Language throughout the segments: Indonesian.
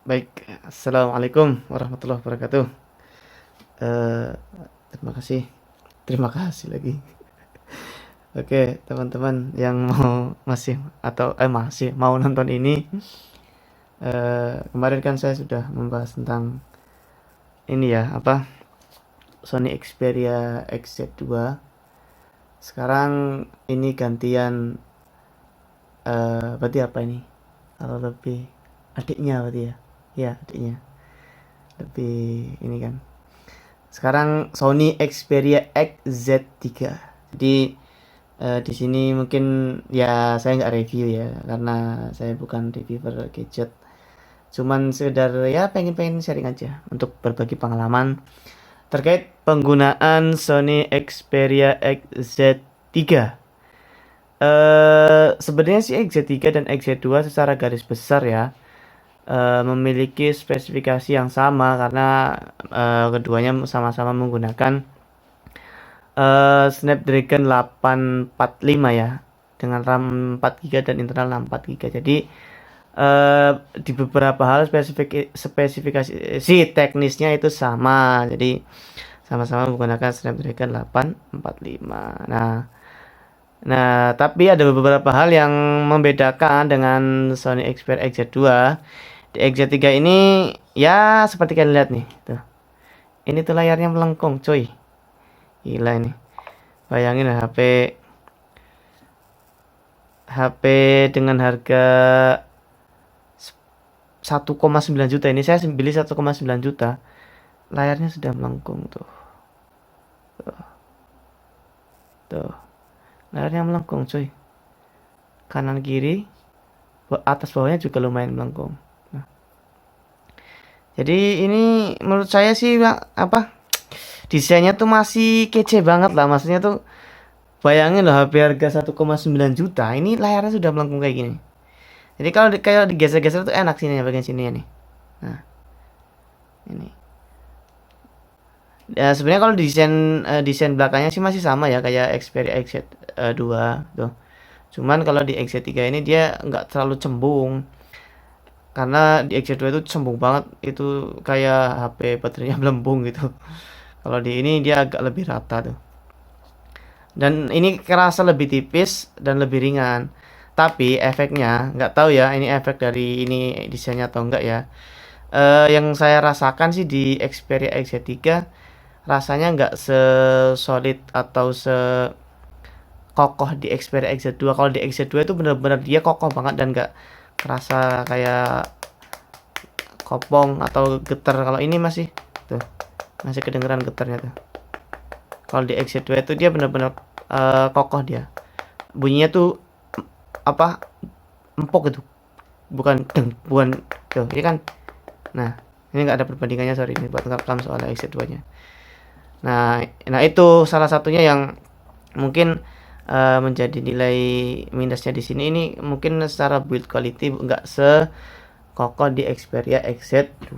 Baik, assalamualaikum warahmatullahi wabarakatuh. Eh, terima kasih, terima kasih lagi. Oke, teman-teman yang mau masih mau nonton ini, kemarin kan saya sudah membahas tentang ini ya, Sony Xperia XZ2. Sekarang ini gantian, berarti apa ini? Kalau lebih adiknya berarti ya, ya adiknya lebih ini kan. Sekarang Sony Xperia XZ3. Jadi di sini mungkin ya saya nggak review ya karena saya bukan reviewer gadget. Cuman sekedar ya pengen sharing aja untuk berbagi pengalaman terkait penggunaan Sony Xperia XZ3. Sebenarnya sih XZ3 dan XZ2 secara garis besar ya memiliki spesifikasi yang sama karena keduanya sama-sama menggunakan Snapdragon 845 ya, dengan RAM 4 GB dan internal 64 GB. Jadi di beberapa hal spesifikasi si teknisnya itu sama. Jadi sama-sama menggunakan Snapdragon 845. Nah, tapi ada beberapa hal yang membedakan dengan Sony Xperia XZ2. Di XZ3 ini ya seperti kalian lihat nih, tuh. Ini tuh layarnya melengkung, coy. Gila ini. Bayangin lah HP dengan harga 1,9 juta. Ini saya beli 1,9 juta. Layarnya sudah melengkung tuh. Tuh. Tuh. Layarnya melengkung, coy. Kanan kiri, atas bawahnya juga lumayan melengkung. Nah. Jadi ini menurut saya sih desainnya tuh masih kece banget lah. Maksudnya tuh bayangin loh, HP harga 1,9 juta, ini layarnya sudah melengkung kayak gini. Jadi kalau kayak digeser-geser tuh enak sini ya, bagian sini ya nih. Nah, ini. Ya sebenarnya kalau desain belakangnya sih masih sama ya kayak Xperia XZ2 tuh. Cuman kalau di XZ3 ini dia nggak terlalu cembung. Karena di XZ2 itu cembung banget, itu kayak HP baterainya melembung gitu. Kalau di ini dia agak lebih rata tuh. Dan ini kerasa lebih tipis dan lebih ringan. Tapi efeknya nggak tahu ya, ini efek dari ini desainnya atau enggak ya. Yang saya rasakan sih di Xperia XZ3 rasanya nggak sesolid atau sekokoh di Xperia XZ2. Kalau di XZ2 itu benar-benar dia kokoh banget dan nggak kerasa kayak kopong atau getar. Kalau ini masih tuh, masih kedengeran getarnya tuh. Kalau di XZ2 itu dia benar-benar kokoh dia. Bunyinya tuh empuk gitu. Bukan tuh, ini kan. Nah, ini nggak ada perbandingannya, sorry, ini buat ngerekam soal XZ2-nya. Nah itu salah satunya yang mungkin menjadi nilai minusnya di sini. Ini mungkin secara build quality nggak sekokoh di Xperia XZ2.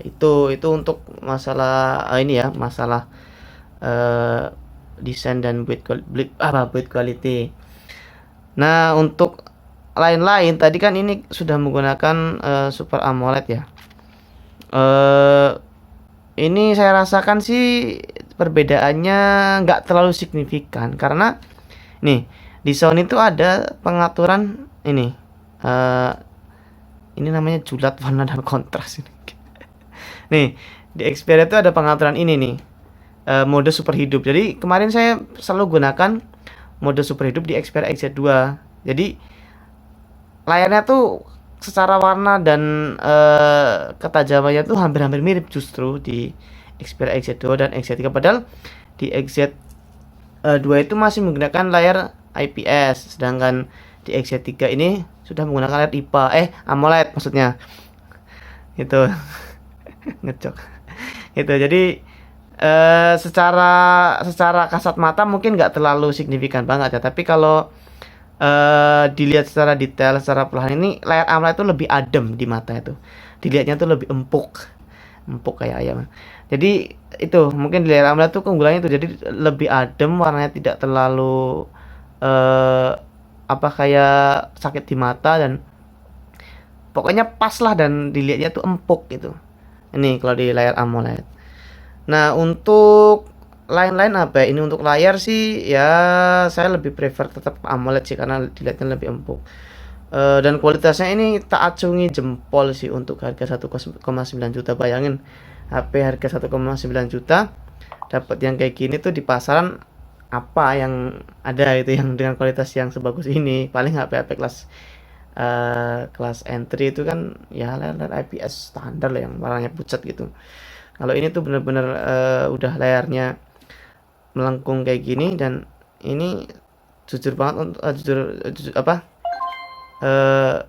Itu untuk masalah ini ya, masalah desain dan build quality. Nah, untuk lain-lain tadi kan ini sudah menggunakan Super AMOLED ya. Ini saya rasakan sih perbedaannya nggak terlalu signifikan karena nih di Sony itu ada pengaturan ini namanya julat warna dan kontras ini. Nih di Xperia itu ada pengaturan ini nih, mode super hidup. Jadi kemarin saya selalu gunakan mode super hidup di Xperia XZ2. Jadi layarnya tuh secara warna dan ketajamannya tuh hampir-hampir mirip justru di Xperia XZ2 dan XZ3. Padahal di XZ2 itu masih menggunakan layar IPS, sedangkan di XZ3 ini sudah menggunakan layar AMOLED maksudnya. Itu ngecok. Itu jadi secara kasat mata mungkin nggak terlalu signifikan banget ya, tapi kalau dilihat secara detail, secara perlahan, ini layar AMOLED itu lebih adem di mata itu. Dilihatnya tuh lebih empuk kayak ayam. Jadi itu mungkin di layar AMOLED tuh keunggulannya itu, jadi lebih adem, warnanya tidak terlalu kayak sakit di mata, dan pokoknya pas lah dan dilihatnya tuh empuk gitu. Ini kalau di layar AMOLED. Nah, untuk lain-lain apa ya? Ini untuk layar sih ya saya lebih prefer tetap AMOLED sih karena dilihatnya lebih empuk. Dan kualitasnya ini tak acungi jempol sih untuk harga 1,9 juta. Bayangin HP harga 1,9 juta dapat yang kayak gini tuh di pasaran apa yang ada itu yang dengan kualitas yang sebagus ini. Paling HP-HP kelas entry itu kan ya layar IPS standar lah yang warnanya pucat gitu. Kalau ini tuh bener-bener udah layarnya melengkung kayak gini dan ini jujur banget untuk jujur apa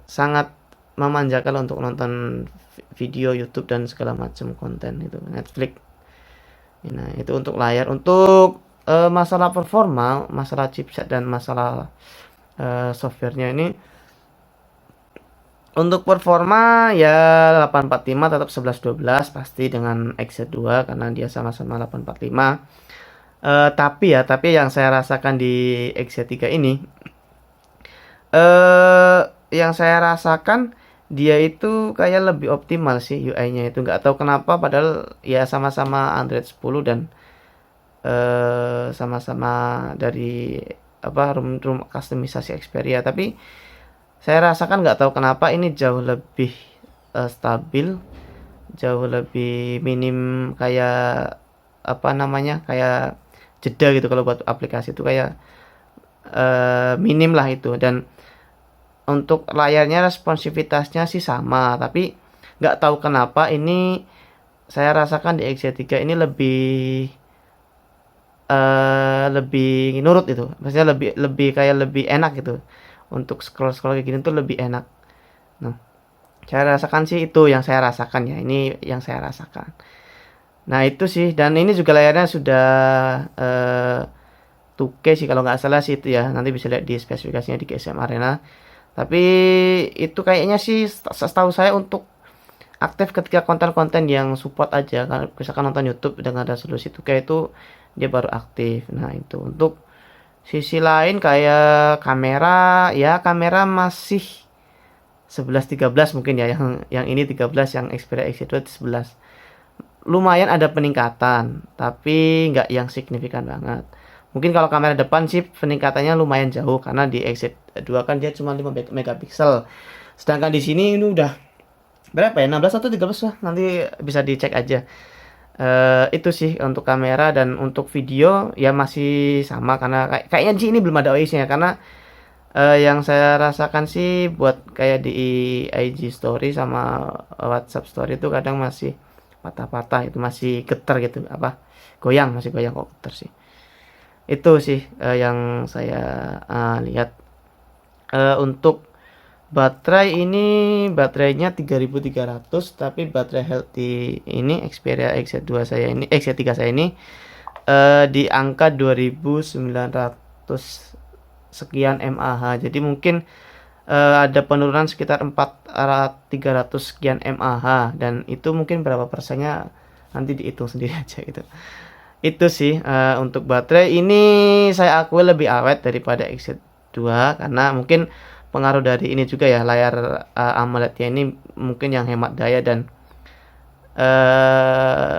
sangat memanjakan untuk nonton video YouTube dan segala macam konten itu Netflix. Nah, itu untuk layar. Untuk masalah performa, masalah chipset dan masalah softwarenya ini untuk performa ya 845 tetap 1112 pasti dengan XZ2 karena dia sama-sama 845. Tapi yang saya rasakan di XZ3 ini yang saya rasakan dia itu kayak lebih optimal sih UI-nya itu nggak tahu kenapa padahal ya sama-sama Android 10 dan sama-sama dari room customisasi Xperia tapi saya rasakan nggak tahu kenapa ini jauh lebih stabil, jauh lebih minim kayak kayak jeda gitu kalau buat aplikasi itu kayak minim lah itu. Dan untuk layarnya responsivitasnya sih sama tapi nggak tahu kenapa ini saya rasakan di XZ3 ini lebih nurut itu, maksudnya lebih kayak lebih enak gitu untuk scroll kayak gini tuh lebih enak. Nah, saya rasakan sih itu yang saya rasakan ya, ini yang saya rasakan. Nah itu sih, dan ini juga layarnya sudah 2K sih kalau nggak salah sih itu ya, nanti bisa lihat di spesifikasinya di GSM Arena. Tapi itu kayaknya sih setahu saya untuk aktif ketika konten-konten yang support aja. Kalau misalkan nonton YouTube dengan resolusi 2K itu dia baru aktif. Nah itu untuk sisi lain kayak kamera, ya kamera masih 11-13 mungkin ya, yang ini 13, yang Xperia XZ2 11. Lumayan ada peningkatan, tapi nggak yang signifikan banget. Mungkin kalau kamera depan sih peningkatannya lumayan jauh karena di XZ2 kan dia cuma 5 megapiksel. Sedangkan di sini ini udah berapa ya? 16 atau 13 lah. Nanti bisa dicek aja. Itu sih untuk kamera. Dan untuk video ya masih sama karena kayaknya sih ini belum ada OIS-nya karena yang saya rasakan sih buat kayak di IG story sama WhatsApp story itu kadang masih patah-patah, itu masih getar gitu, masih goyang kok, getar sih. Itu sih yang saya lihat. Untuk baterai ini, baterainya 3300 tapi baterai healthy ini Xperia XZ3 saya ini di angka 2900 sekian mAh. Jadi mungkin ada penurunan sekitar 300 sekian mAh dan itu mungkin berapa persennya nanti dihitung sendiri aja gitu. Itu sih untuk baterai ini saya akui lebih awet daripada XZ2 karena mungkin pengaruh dari ini juga ya, layar AMOLED-nya ini mungkin yang hemat daya dan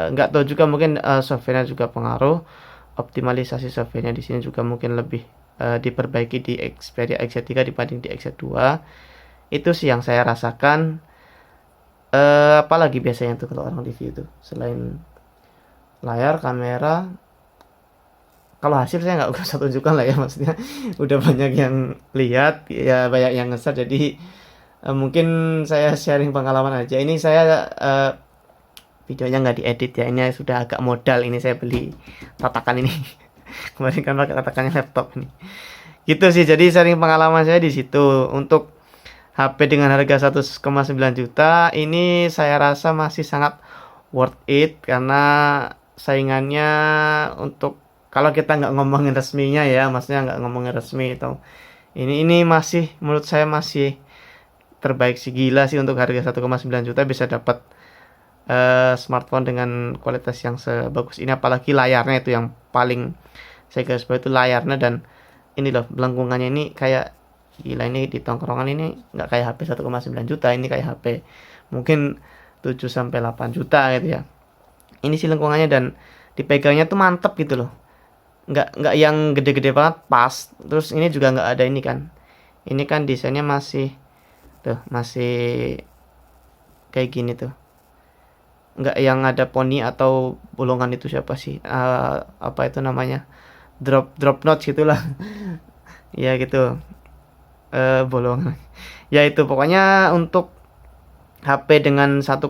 nggak tahu juga mungkin softwarenya juga pengaruh, optimalisasi softwarenya di sini juga mungkin lebih diperbaiki di Xperia XZ3 dibanding di XZ2. Itu sih yang saya rasakan. Apalagi biasanya tuh kalau orang review itu selain layar, kamera, kalau hasil saya nggak usah tunjukkan lah ya, maksudnya udah banyak yang lihat ya, banyak yang nge-share, jadi mungkin saya sharing pengalaman aja. Ini saya videonya nggak diedit ya, ini sudah agak modal, ini saya beli tatakan ini kemarin kan pakai tatakannya laptop ini gitu sih. Jadi sharing pengalaman saya di situ. Untuk HP dengan harga 1,9 juta ini saya rasa masih sangat worth it karena saingannya untuk kalau kita nggak ngomongin resminya ya, maksudnya nggak ngomongin resmi itu, ini masih menurut saya masih terbaik sih. Gila sih untuk harga 1,9 juta bisa dapat smartphone dengan kualitas yang sebagus ini, apalagi layarnya itu yang paling saya garis bawah itu layarnya. Dan ini loh, belengkungannya ini kayak gila ini di tongkrongan ini nggak kayak HP 1,9 juta, ini kayak HP mungkin 7 sampai 8 juta gitu ya. Ini sih lengkungannya dan dipegangnya tuh mantep gitu loh. Nggak yang gede-gede banget, pas. Terus ini juga nggak ada ini kan. Ini kan desainnya masih tuh, masih kayak gini tuh. Nggak yang ada poni atau bolongan itu siapa sih? Apa itu namanya? Drop notch gitulah. Ya gitu. Bolongan. Ya itu pokoknya untuk HP dengan 1,9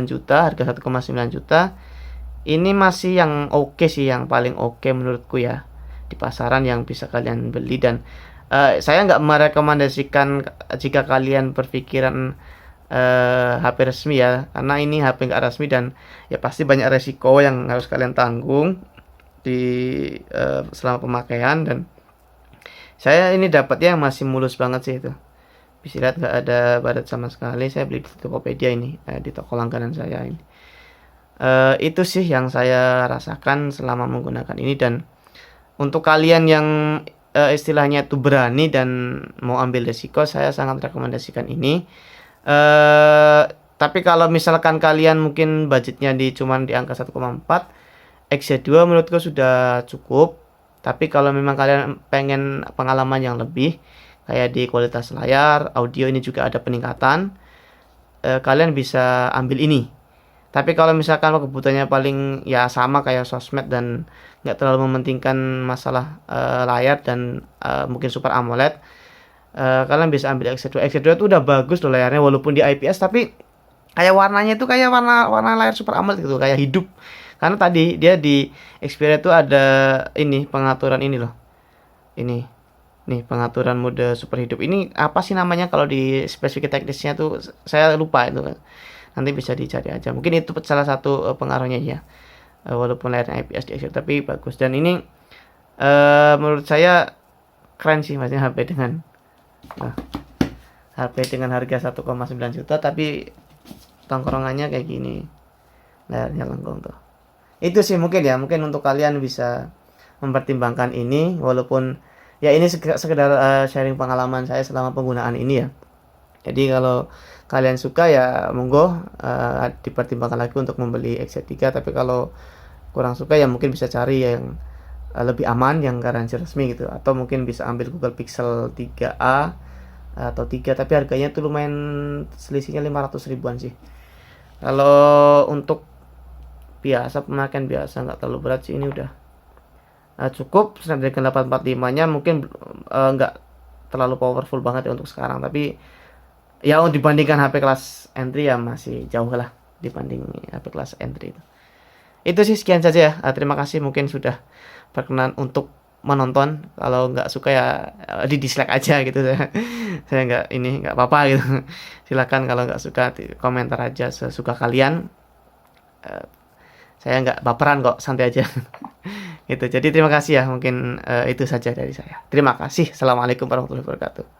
juta, harga 1,9 juta, ini masih yang oke sih, yang paling oke menurutku ya di pasaran yang bisa kalian beli. Dan saya nggak merekomendasikan jika kalian berpikiran HP resmi ya, karena ini HP nggak resmi dan ya pasti banyak resiko yang harus kalian tanggung di selama pemakaian. Dan saya ini dapatnya yang masih mulus banget sih itu. Bisa lihat nggak ada baret sama sekali. Saya beli di Tokopedia ini, di toko langganan saya ini. Itu sih yang saya rasakan selama menggunakan ini. Dan untuk kalian yang istilahnya itu berani dan mau ambil resiko, saya sangat rekomendasikan ini. Tapi kalau misalkan kalian mungkin budgetnya cuman di angka 1,4, XZ2 menurutku sudah cukup. Tapi kalau memang kalian pengen pengalaman yang lebih, kayak di kualitas layar, audio ini juga ada peningkatan, kalian bisa ambil ini. Tapi kalau misalkan kebutuhannya paling ya sama kayak sosmed dan nggak terlalu mementingkan masalah layar dan mungkin Super AMOLED, kalian bisa ambil XZ2. XZ2 itu udah bagus loh layarnya, walaupun di IPS tapi kayak warnanya itu kayak warna layar Super AMOLED gitu, kayak hidup. Karena tadi dia di Xperia itu ada ini pengaturan ini loh. Ini nih pengaturan mode super hidup. Ini apa sih namanya kalau di spesifik teknisnya tuh saya lupa itu kan. Nanti bisa dicari aja. Mungkin itu salah satu pengaruhnya ya. Walaupun layarnya IPS di Xperia tapi bagus. Dan ini menurut saya keren sih maksudnya HP dengan HP dengan harga 1,9 juta tapi tongkrongannya kayak gini. Layarnya lengkung tuh. Itu sih mungkin ya, mungkin untuk kalian bisa mempertimbangkan ini, walaupun ya ini sekedar sharing pengalaman saya selama penggunaan ini ya. Jadi kalau kalian suka ya monggo dipertimbangkan lagi untuk membeli XZ3. Tapi kalau kurang suka ya mungkin bisa cari yang lebih aman, yang garansi resmi gitu. Atau mungkin bisa ambil Google Pixel 3a atau 3, tapi harganya tuh lumayan selisihnya 500 ribuan sih. Kalau untuk biasa, pemakaian biasa nggak terlalu berat sih, ini udah cukup. Snapdragon 845 nya mungkin nggak terlalu powerful banget ya untuk sekarang, tapi ya dibandingkan HP kelas entry ya masih jauh lah dibanding HP kelas entry itu sih. Sekian saja ya, terima kasih mungkin sudah berkenan untuk menonton. Kalau nggak suka ya di dislike aja gitu. Saya nggak apa-apa gitu. Silakan kalau nggak suka komentar aja sesuka kalian. Saya nggak baperan kok, santai aja. Gitu. Jadi terima kasih ya, mungkin itu saja dari saya. Terima kasih. Assalamualaikum warahmatullahi wabarakatuh.